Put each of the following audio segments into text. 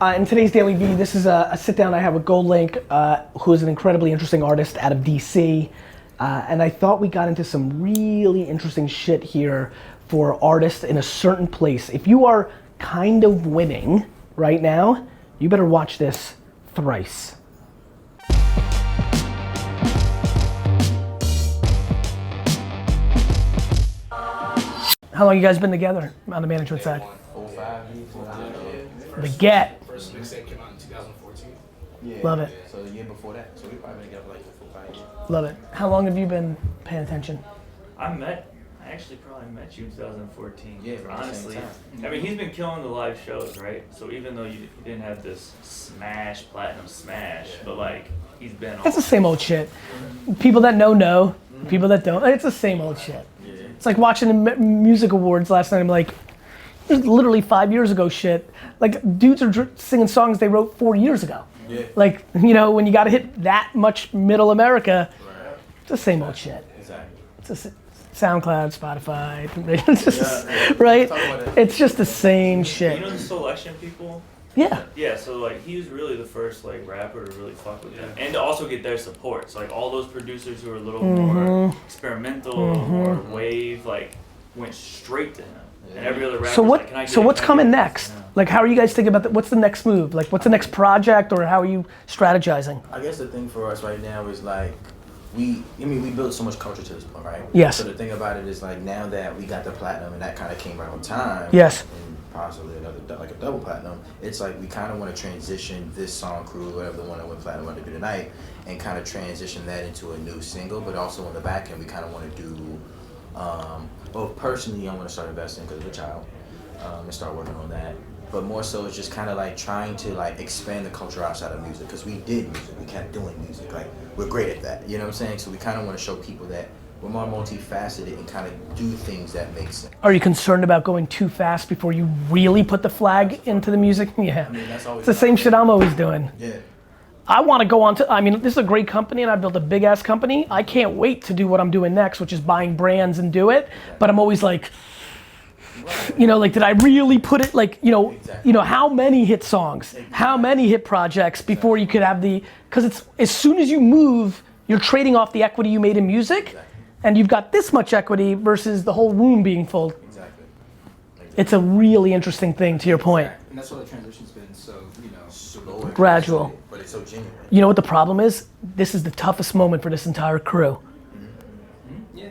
In today's DailyVee, this is a sit down I have with GoldLink, who is an incredibly interesting artist out of DC. And I thought we got into some really interesting shit here for artists in a certain place. If you are kind of winning right now, you better watch this thrice. How long you guys been together on the management side? 5 years. The Get. First mixtape came out in 2014. Yeah. Love it. So the year before that. So we probably been together like 4 or 5 years. Love it. How long have you been paying attention? I actually probably met you in 2014. Yeah, around the honestly. same time. I mean, he's been killing the live shows, right? So even though you didn't have this platinum smash, but like, he's been on. It's the same old shit. People that know. People that don't, it's the same old shit. Yeah. It's like watching the music awards last night. I'm like, this is literally 5 years ago shit. Like, dudes are singing songs they wrote 4 years ago. Yeah. Like, you know, when you gotta hit that much middle America, Right. it's the same old shit. Exactly. It's just SoundCloud, Spotify, it's just, Yeah. right? Talk about it. It's just the same You shit. know the Selection people? Yeah. Yeah, so like he was really the first like rapper to really fuck with them, and to also get their support. So like all those producers who are a little more experimental, more wave, like went straight to him. And every other rapper. So what? Like, can I get So it? what's Can I coming get it? next? Yeah. Like, how are you guys thinking about that? What's the next move? Like, what's the next project, or how are you strategizing? I guess the thing for us right now is like, we built so much culture to this point, right? Yes. So the thing about it is like, now that we got the platinum and that kind of came around time. Yes. And possibly another, like a double platinum, it's like we kind of want to transition this song crew, whatever the one that went platinum wanted to do tonight, and kind of transition that into a new single, but also on the back end, we kind of want to do, well, personally, I want to start investing because of the child, and start working on that. But more so, it's just kind of like trying to like expand the culture outside of music, because we did music, we kept doing music, like we're great at that, you know what I'm saying? So we kind of want to show people that we're more multifaceted and kind of do things that make sense. Are you concerned about going too fast before you really put the flag into the music? Yeah. I mean, that's always It's the same shit I'm always doing. Yeah. I want to go on to, I mean, this is a great company and I built a big ass company. I can't wait to do what I'm doing next, which is buying brands and do it. But I'm always like, you know, like, did I really put it, like, you know, how many hit songs, how many hit projects before you could have the, because it's, as soon as you move, you're trading off the equity you made in music, and you've got this much equity versus the whole room being full. Exactly. It's a really interesting thing, to your point. And that's why the transition's been so, Slow and Gradual. but it's so genuine. You know what the problem is? This is the toughest moment for this entire crew. Yeah.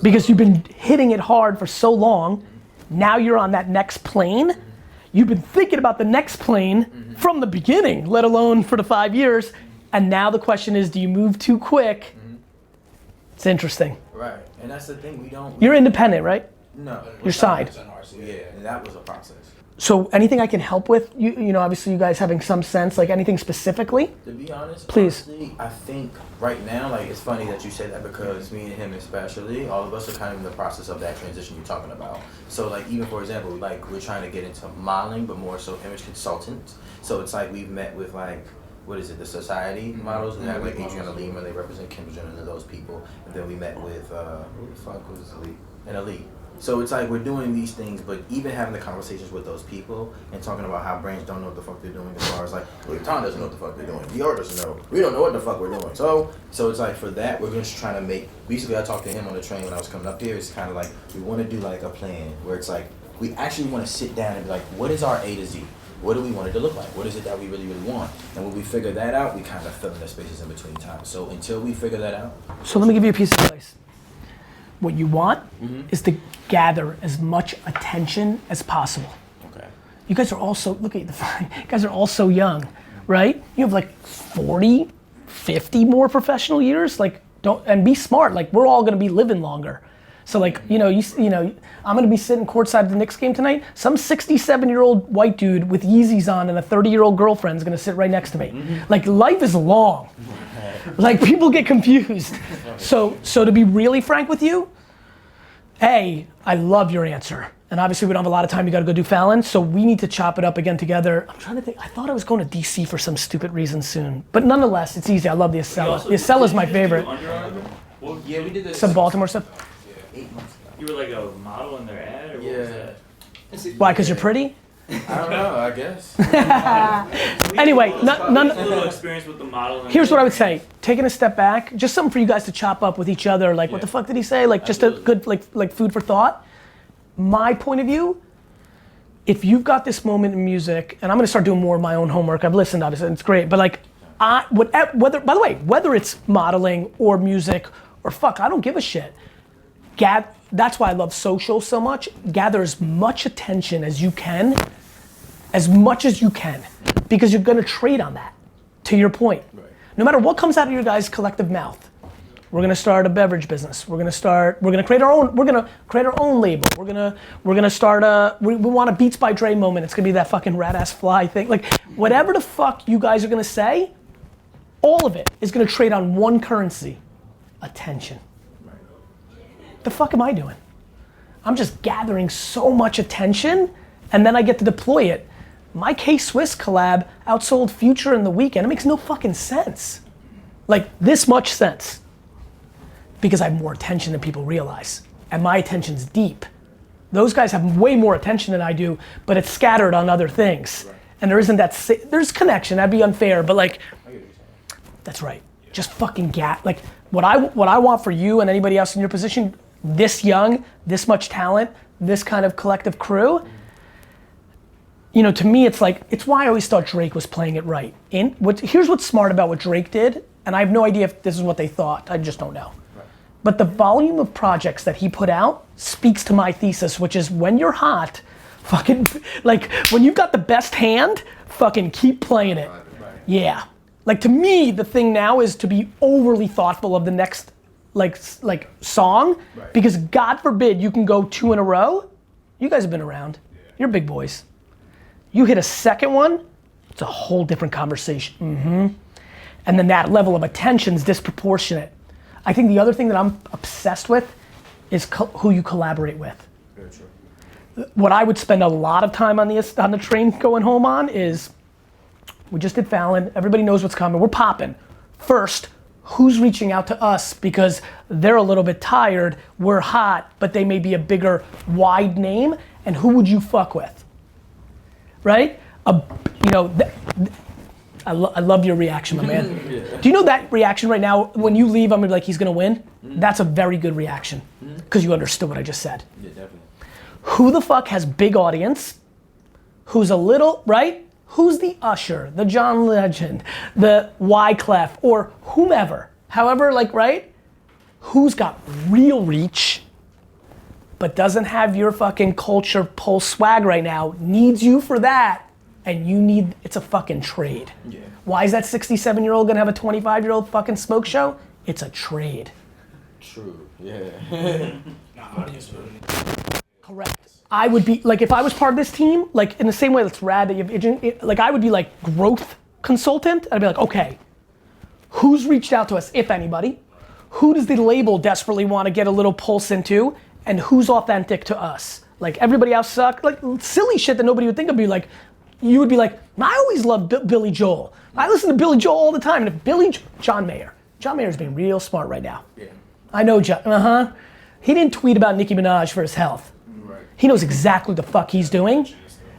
Because you've been hitting it hard for so long, now you're on that next plane. You've been thinking about the next plane from the beginning, let alone for the 5 years. And now the question is, do you move too quick? It's interesting. Right, and that's the thing, we don't. You're independent, right? No. You're signed. Yeah, and that was a process. So anything I can help with? You know, obviously you guys having some sense, like anything specifically? To be honest, Please. honestly, I think right now, like, it's funny that you say that, because me and him especially, all of us are kind of in the process of that transition you're talking about. So like, even for example, like, we're trying to get into modeling, but more so image consultants. So it's like we've met with like, what is it, the society models, and have like Adriana Lima, they represent Kendall Jenner and those people. And then we met with, who the fuck was Elite? And Elite. So it's like we're doing these things, but even having the conversations with those people and talking about how brands don't know what the fuck they're doing, as far as like, Louis Vuitton doesn't know what the fuck they're doing, Dior doesn't know, we don't know what the fuck we're doing. So it's like, for that, we're just trying to make, basically I talked to him on the train when I was coming up here, it's kind of like, we want to do like a plan where it's like, we actually want to sit down and be like, what is our A to Z? What do we want it to look like? What is it that we really, really want? And when we figure that out, we kind of fill in the spaces in between time. So until we figure that out. So let me give you a piece of advice. What you want is to gather as much attention as possible. Okay. You guys are also, look at you, you guys are all so young, right? You have like 40, 50 more professional years. Like, and be smart. Like, we're all gonna be living longer. So like, you know, I'm gonna be sitting courtside at the Knicks game tonight. Some 67-year-old white dude with Yeezys on and a 30-year-old girlfriend's gonna sit right next to me. Like, life is long. Like, people get confused. So to be really frank with you, I love your answer. And obviously we don't have a lot of time, you gotta go do Fallon, so we need to chop it up again together. I'm trying to think, I thought I was going to DC for some stupid reason soon. But nonetheless, it's easy, I love the Acela. The Acela's my favorite. Well, Yeah, we did this. Some Baltimore stuff. 8 months ago. you were like a model in their ad, or what was Yeah. that? Why, because you're pretty? I don't know. I guess. Anyway, none. A little experience with the modeling. Here's what I would say: taking a step back, just something for you guys to chop up with each other. Like, what the fuck did he say? Like, just a good like food for thought. My point of view: if you've got this moment in music, and I'm gonna start doing more of my own homework. I've listened, obviously, and it's great. But like, whether by the way, whether it's modeling or music or fuck, I don't give a shit. That's why I love social so much. Gather as much attention as you can, because you're gonna trade on that. To your point, no matter what comes out of your guys' collective mouth, we're gonna start a beverage business. We're gonna create our own label. We're gonna start we want a Beats by Dre moment. It's gonna be that fucking rat ass fly thing. Like whatever the fuck you guys are gonna say, all of it is gonna trade on one currency: attention. The fuck am I doing? I'm just gathering so much attention, and then I get to deploy it. My K-Swiss collab outsold Future in the weekend. It makes no fucking sense. Like this much sense. Because I have more attention than people realize. And my attention's deep. Those guys have way more attention than I do, but it's scattered on other things. Right. And there isn't there's connection, that'd be unfair, but like, that's right. Just fucking like, what I want for you and anybody else in your position, this young, this much talent, this kind of collective crew, you know, to me it's like, it's why I always thought Drake was playing it right. Here's what's smart about what Drake did, and I have no idea if this is what they thought, I just don't know. Right. But the volume of projects that he put out speaks to my thesis, which is when you're hot, fucking, like, when you've got the best hand, fucking keep playing it. Right. Yeah. Like to me, the thing now is to be overly thoughtful of the next like song, right. Because God forbid you can go 2 in a row. You guys have been around. Yeah. You're big boys. You hit a second one, it's a whole different conversation. Mm-hmm. And then that level of attention's disproportionate. I think the other thing that I'm obsessed with is who you collaborate with. Very true. What I would spend a lot of time on the train going home on is, we just did Fallon, everybody knows what's coming, we're popping. First, who's reaching out to us because they're a little bit tired, we're hot, but they may be a bigger, wide name, and who would you fuck with? Right? You know, I love your reaction, my man. Yeah. Do you know that reaction right now, when you leave, I'm gonna be like, he's gonna win? Mm-hmm. That's a very good reaction, because you understood what I just said. Yeah, definitely. Who the fuck has big audience, who's a little, right? Who's the Usher, the John Legend, the Wyclef, or whomever, however, like, right? Who's got real reach, but doesn't have your fucking culture pulse swag right now, needs you for that, and it's a fucking trade. Yeah. Why is that 67-year-old gonna have a 25-year-old fucking smoke show? It's a trade. True, yeah. Correct. I would be, like, if I was part of this team, like, in the same way that's rad that you have, like, I would be like growth consultant. I'd be like, okay, who's reached out to us, if anybody? Who does the label desperately want to get a little pulse into? And who's authentic to us? Like, everybody else suck, like, silly shit that nobody would think of. Be like, you would be like, I always loved Billy Joel. I listen to Billy Joel all the time. And if John Mayer's being real smart right now. Yeah. I know John, He didn't tweet about Nicki Minaj for his health. He knows exactly what the fuck he's doing.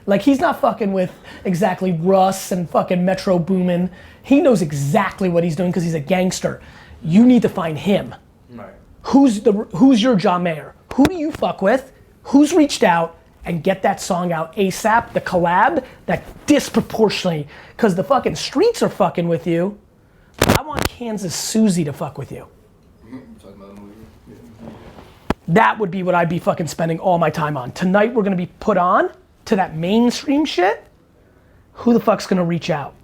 Like, he's not fucking with exactly Russ and fucking Metro Boomin. He knows exactly what he's doing because he's a gangster. You need to find him. Right. Who's your John Mayer? Who do you fuck with? Who's reached out? And get that song out ASAP, the collab, that disproportionately, because the fucking streets are fucking with you. I want Kansas Susie to fuck with you. Talking about the movie. That would be what I'd be fucking spending all my time on. Tonight we're gonna be put on to that mainstream shit. Who the fuck's gonna reach out?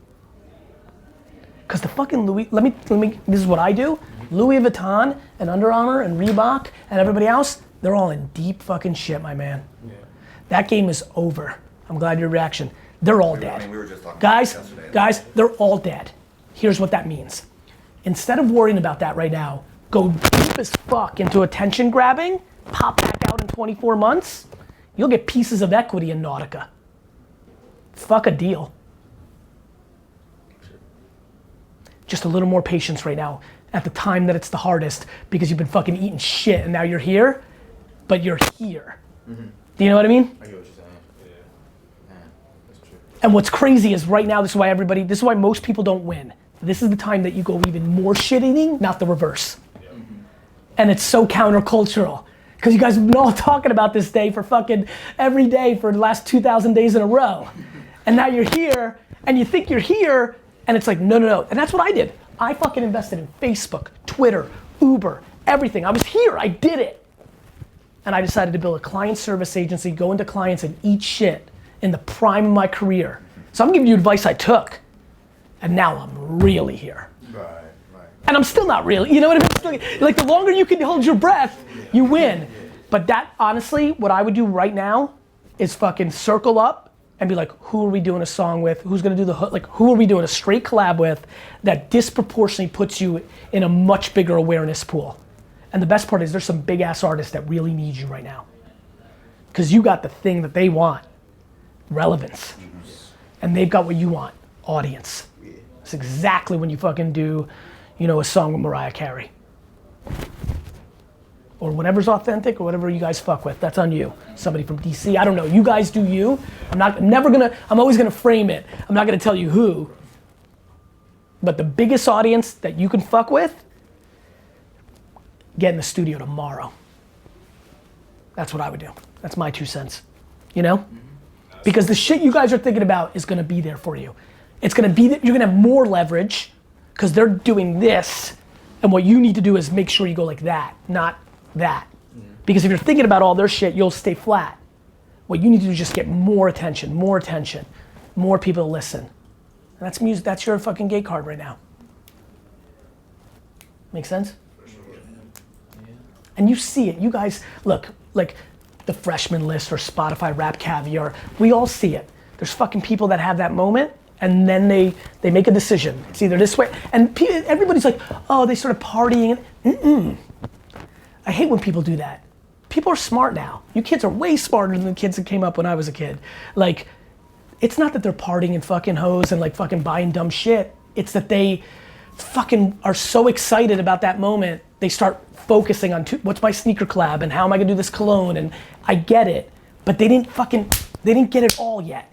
Cause the fucking let me, this is what I do. Louis Vuitton and Under Armour and Reebok and everybody else, they're all in deep fucking shit, my man. Yeah. That game is over. I'm glad your reaction. They're all dead. I mean, we were just talking guys, they're all dead. Here's what that means. Instead of worrying about that right now, go deep as fuck into attention grabbing, pop back out in 24 months, you'll get pieces of equity in Nautica. Fuck a deal. Just a little more patience right now at the time that it's the hardest, because you've been fucking eating shit and now you're here, but you're here. Mm-hmm. Do you know what I mean? I get what you're saying. Yeah. And what's crazy is right now, this is why most people don't win. This is the time that you go even more shit eating, not the reverse. And it's so countercultural. Because you guys have been all talking about this day for fucking every day for the last 2,000 days in a row. And now you're here, and you think you're here, and it's like, no. And that's what I did. I fucking invested in Facebook, Twitter, Uber, everything. I was here, I did it. And I decided to build a client service agency, go into clients and eat shit in the prime of my career. So I'm giving you advice I took. And now I'm really here. Right. And I'm still not really, you know what I mean? Like the longer you can hold your breath, you win. But that, honestly, what I would do right now is fucking circle up and be like, who are we doing a song with? Who's gonna do the hook? Like, who are we doing a straight collab with that disproportionately puts you in a much bigger awareness pool? And the best part is there's some big ass artists that really need you right now. Because you got the thing that they want, relevance. And they've got what you want, audience. It's exactly when you fucking do, you know, a song with Mariah Carey. Or whatever's authentic or whatever you guys fuck with, that's on you. Somebody from DC, I don't know, you guys do you. I'm always gonna frame it. I'm not gonna tell you who. But the biggest audience that you can fuck with, get in the studio tomorrow. That's what I would do. That's my 2 cents, you know? Because the shit you guys are thinking about is gonna be there for you. It's gonna be that you're gonna have more leverage because they're doing this, and what you need to do is make sure you go like that, not that. Because if you're thinking about all their shit, you'll stay flat. What you need to do is just get more attention, more people to listen. And that's music, that's your fucking gate card right now. Make sense? And you see it, you guys, look, like the freshman list or Spotify Rap Caviar, we all see it. There's fucking people that have that moment and then they make a decision. It's either this way, and everybody's like, oh, they started partying. I hate when people do that. People are smart now. You kids are way smarter than the kids that came up when I was a kid. Like, it's not that they're partying and fucking hoes and like fucking buying dumb shit. It's that they fucking are so excited about that moment. They start focusing on what's my sneaker collab and how am I gonna do this cologne, and I get it, but they didn't get it all yet.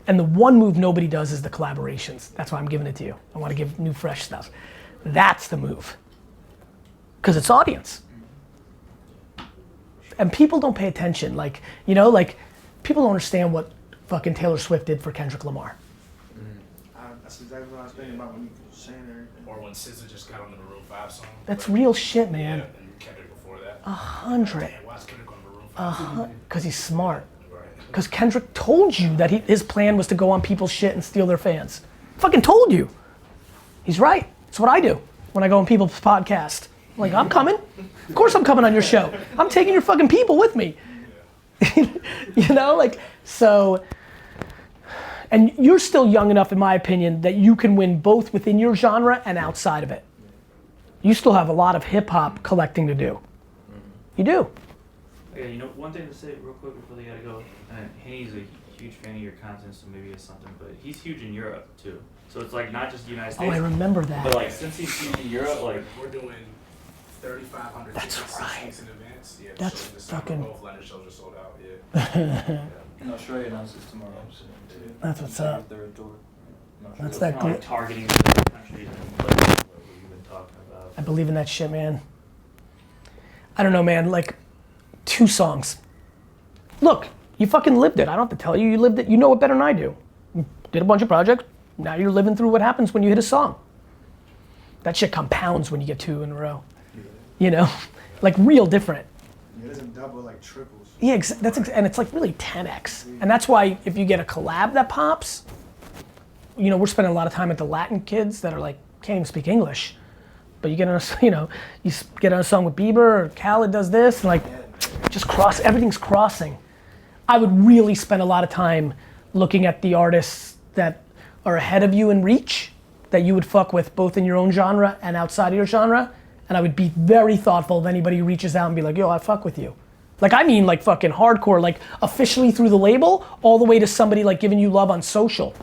And the one move nobody does is the collaborations. That's why I'm giving it to you. I wanna give new, fresh stuff. That's the move. Because it's audience. And people don't pay attention. Like, you know, like, people don't understand what fucking Taylor Swift did for Kendrick Lamar. That's exactly what I was thinking about when you were saying everything. Or when SZA just got on the Maroon 5 song. That's real shit, man. Yeah, and Kendrick before that. 100. Man, why is Kendrick on Maroon 5? Because he's smart. Right. Because Kendrick told you that his plan was to go on people's shit and steal their fans. Fucking told you. He's right. It's what I do when I go on people's podcast. I'm like, I'm coming. Of course I'm coming on your show. I'm taking your fucking people with me. You know, like, so, and you're still young enough, in my opinion, that you can win both within your genre and outside of it. You still have a lot of hip hop collecting to do. You do. Yeah, you know, one thing to say real quick before they gotta go, Henny's a huge fan of your content, so maybe it's something, but he's huge in Europe too. So it's like not just the United States. Oh, I remember that. But like since he's huge in Europe, like We're doing 3,500 That's tickets right. 6 weeks in advance. Yeah, That's so this summer, fucking- both London shows are sold out. Yeah. And Australia announces tomorrow. So. That's what's up. Third tour. That's it's that not good. like targeting different countries and places like what you've been talking about. I believe in that shit, man. I don't know, man, like 2 songs. Look, you fucking lived it. I don't have to tell you, you lived it. You know it better than I do. You did a bunch of projects. Now you're living through what happens when you hit a song. That shit compounds when you get 2 in a row. You know, like real different. It doesn't double, like triples. Yeah, and it's like really 10x. And that's why if you get a collab that pops, you know, we're spending a lot of time at the Latin kids that are like, can't even speak English. But you get on a, you know, you get on a song with Bieber or Khaled does this, and like, just everything's crossing. I would really spend a lot of time looking at the artists that are ahead of you in reach, that you would fuck with both in your own genre and outside of your genre. And I would be very thoughtful of anybody who reaches out and be like, yo, I fuck with you. Like, I mean like fucking hardcore, like officially through the label, all the way to somebody like giving you love on social.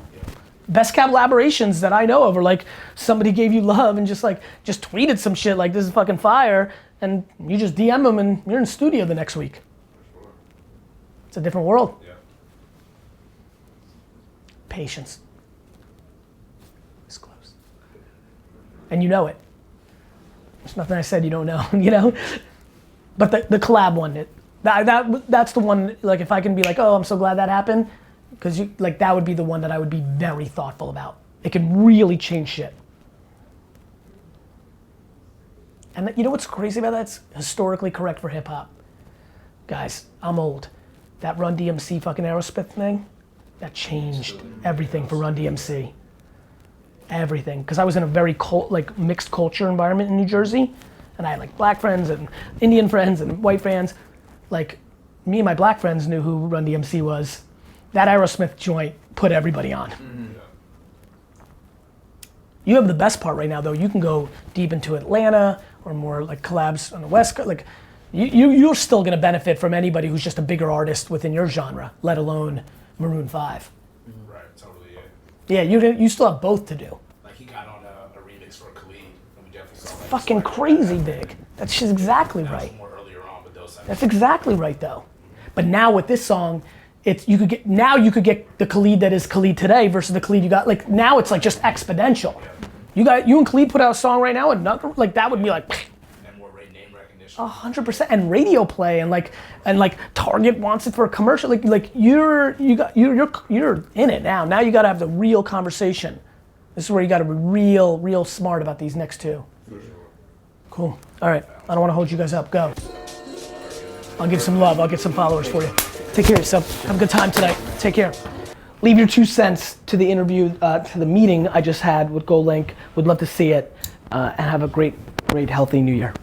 Best collaborations that I know of are like somebody gave you love and just tweeted some shit like this is fucking fire, and you just DM them and you're in the studio the next week. It's a different world. Yeah. Patience. It's close. And you know it. There's nothing I said you don't know, you know? But the collab one, that's the one, like if I can be like, oh, I'm so glad that happened, because like that would be the one that I would be very thoughtful about. It can really change shit. And you know what's crazy about that? It's historically correct for hip hop. Guys, I'm old. That Run DMC fucking Aerosmith thing, that changed everything for Run DMC. Everything, because I was in a very like mixed culture environment in New Jersey, and I had like black friends and Indian friends and white friends. Like me and my black friends knew who Run DMC was. That Aerosmith joint put everybody on. Mm-hmm. You have the best part right now though. You can go deep into Atlanta or more like collabs on the West Coast. Like you're still gonna benefit from anybody who's just a bigger artist within your genre, let alone Maroon 5. Right, totally, yeah. Yeah, you still have both to do. Like he got on a remix for Khalid, and we definitely saw that. Fucking crazy big. That's just exactly that right. was more earlier on, but those. That's exactly right though. But now with this song, you could get the Khalid that is Khalid today versus the Khalid you got. Like now it's like just exponential. You and Khalid put out a song right now, and like that would be like. 100%, and radio play, and like Target wants it for a commercial. Like you're in it now. Now you got to have the real conversation. This is where you got to be real smart about these next two. Cool. All right. I don't want to hold you guys up. Go. I'll give some love. I'll get some followers for you. Take care of yourself. Have a good time tonight. Take care. Leave your 2 cents to the interview, to the meeting I just had with GoLink. Would love to see it, and have a great, healthy new year.